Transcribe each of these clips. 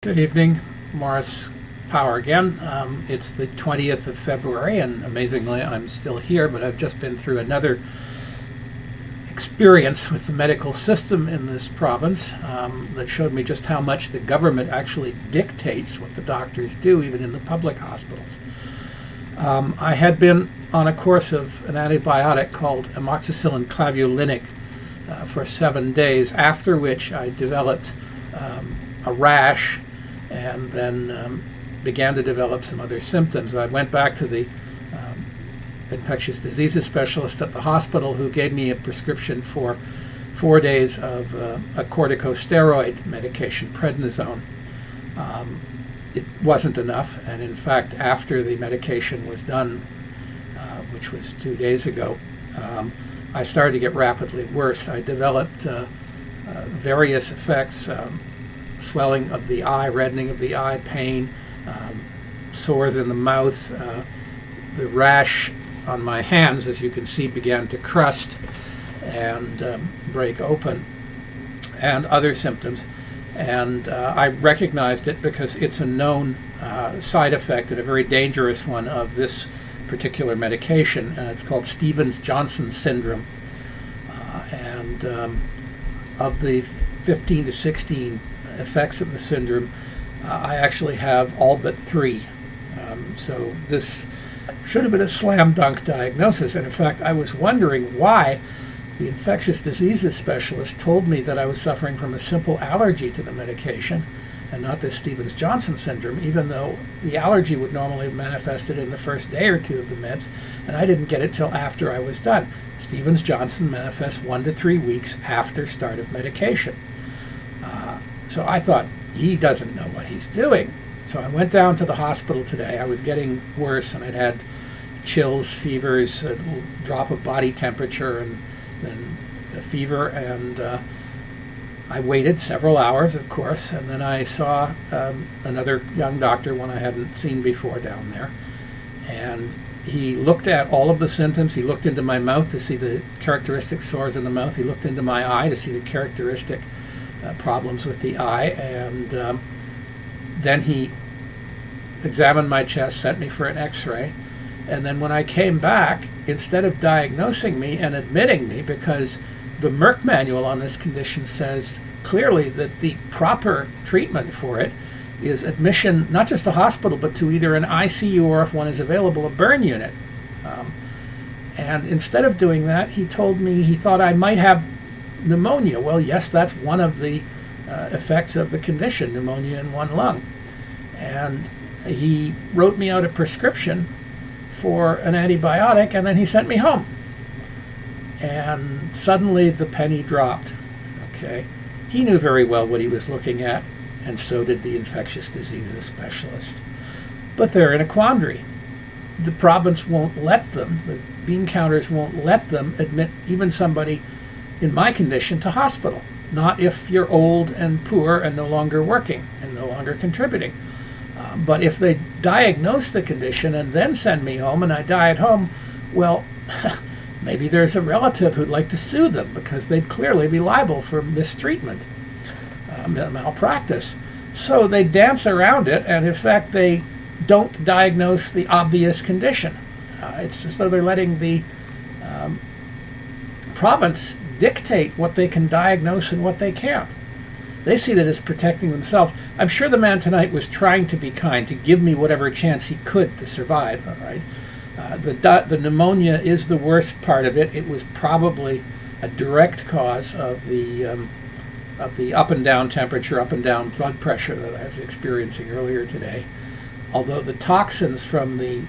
Good evening, Morris Power again. It's the 20th of February, and amazingly, I'm still here, but I've just been through another experience with the medical system in this province that showed me just how much the government actually dictates what the doctors do, even in the public hospitals. I had been on a course of an antibiotic called amoxicillin clavulanic for 7 days, after which I developed a rash and then began to develop some other symptoms. I went back to the infectious diseases specialist at the hospital, who gave me a prescription for 4 days of a corticosteroid medication, prednisone. It wasn't enough, and in fact, after the medication was done, which was 2 days ago, I started to get rapidly worse. I developed various effects, swelling of the eye, reddening of the eye, pain, sores in the mouth. The rash on my hands, as you can see, began to crust and break open, and other symptoms. And I recognized it because it's a known side effect, and a very dangerous one, of this particular medication. It's called Stevens-Johnson syndrome. And of the 15 to 16 effects of the syndrome, I actually have all but 3. So this should have been a slam dunk diagnosis. And in fact, I was wondering why the infectious diseases specialist told me that I was suffering from a simple allergy to the medication and not this Stevens-Johnson syndrome, even though the allergy would normally have manifested in the first day or 2 of the meds, and I didn't get it till after I was done. Stevens-Johnson manifests 1 to 3 weeks after start of medication. So I thought, he doesn't know what he's doing. So I went down to the hospital today. I was getting worse, and I'd had chills, fevers, a drop of body temperature, and then a fever, and I waited several hours, of course, and then I saw another young doctor, one I hadn't seen before, down there, and he looked at all of the symptoms. He looked into my mouth to see the characteristic sores in the mouth. He looked into my eye to see the characteristic problems with the eye, and then he examined my chest, sent me for an x-ray, and then when I came back, instead of diagnosing me and admitting me, because the Merck manual on this condition says clearly that the proper treatment for it is admission, not just to hospital, but to either an ICU or, if one is available, a burn unit. And instead of doing that, he told me he thought I might have pneumonia. Well, yes, that's one of the effects of the condition, pneumonia in one lung. And he wrote me out a prescription for an antibiotic, and then he sent me home. And suddenly the penny dropped. Okay, he knew very well what he was looking at, and so did the infectious diseases specialist. But they're in a quandary. The province won't let them, the bean counters won't let them admit even somebody in my condition to hospital. Not if you're old and poor and no longer working and no longer contributing. But if they diagnose the condition and then send me home and I die at home, well, maybe there's a relative who'd like to sue them, because they'd clearly be liable for mistreatment, malpractice. So they dance around it, and in fact they don't diagnose the obvious condition. It's as though they're letting the province dictate what they can diagnose and what they can't. They see that as protecting themselves. I'm sure the man tonight was trying to be kind, to give me whatever chance he could to survive. All right, the pneumonia is the worst part of it. It was probably a direct cause of the up and down temperature, up and down blood pressure that I was experiencing earlier today. Although the toxins from the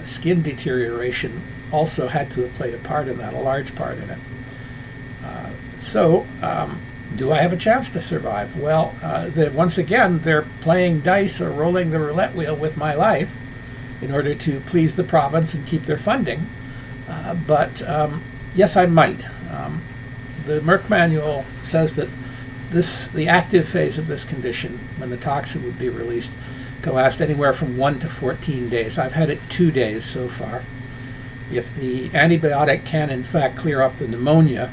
skin deterioration also had to have played a part in that, a large part in it. Do I have a chance to survive? Well, once again, they're playing dice or rolling the roulette wheel with my life in order to please the province and keep their funding. But yes, I might. The Merck manual says that the active phase of this condition, when the toxin would be released, can last anywhere from 1 to 14 days. I've had it 2 days so far. If the antibiotic can in fact clear up the pneumonia,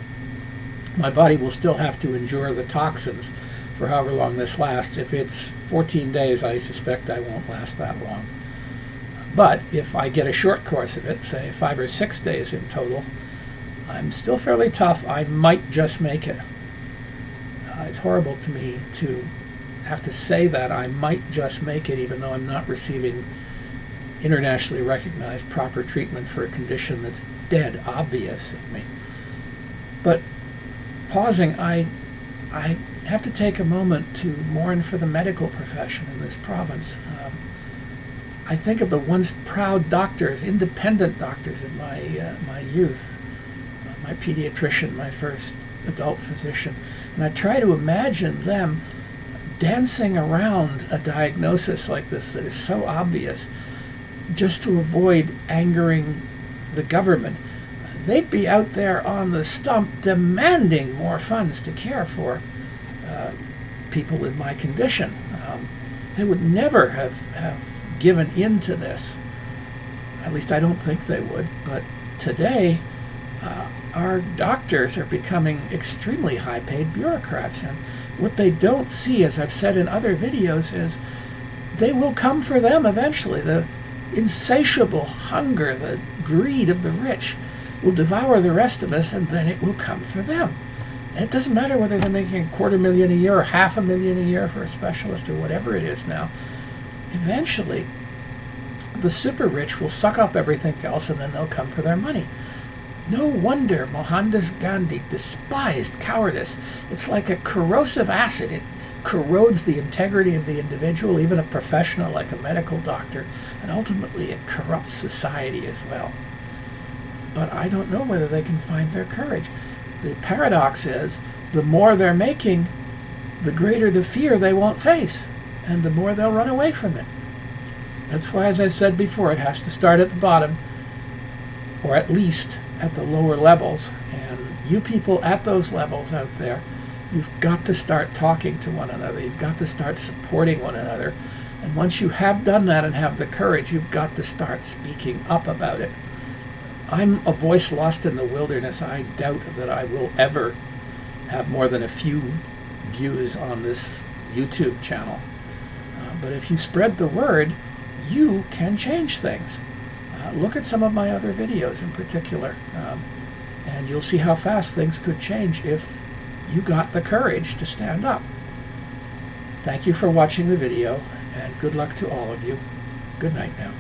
my body will still have to endure the toxins, for however long this lasts. If it's 14 days, I suspect I won't last that long. But if I get a short course of it, say 5 or 6 days in total, I'm still fairly tough. I might just make it. It's horrible to me to have to say that I might just make it, even though I'm not receiving internationally recognized proper treatment for a condition that's dead obvious of me. But pausing, I have to take a moment to mourn for the medical profession in this province. I think of the once proud doctors, independent doctors in my youth, my pediatrician, my first adult physician, and I try to imagine them dancing around a diagnosis like this that is so obvious just to avoid angering the government. They'd be out there on the stump demanding more funds to care for people with my condition. They would never have given in to this. At least I don't think they would. But today, our doctors are becoming extremely high-paid bureaucrats. And what they don't see, as I've said in other videos, is they will come for them eventually. The insatiable hunger, the greed of the rich will devour the rest of us, and then it will come for them. It doesn't matter whether they're making $250,000 a year or $500,000 a year for a specialist or whatever it is now. Eventually, the super rich will suck up everything else, and then they'll come for their money. No wonder Mohandas Gandhi despised cowardice. It's like a corrosive acid. It corrodes the integrity of the individual, even a professional like a medical doctor, and ultimately it corrupts society as well. But I don't know whether they can find their courage. The paradox is, the more they're making, the greater the fear they won't face, and the more they'll run away from it. That's why, as I said before, it has to start at the bottom, or at least at the lower levels. And you people at those levels out there, you've got to start talking to one another. You've got to start supporting one another. And once you have done that and have the courage, you've got to start speaking up about it. I'm a voice lost in the wilderness. I doubt that I will ever have more than a few views on this YouTube channel. But if you spread the word, you can change things. Look at some of my other videos in particular, and you'll see how fast things could change if you got the courage to stand up. Thank you for watching the video, and good luck to all of you. Good night now.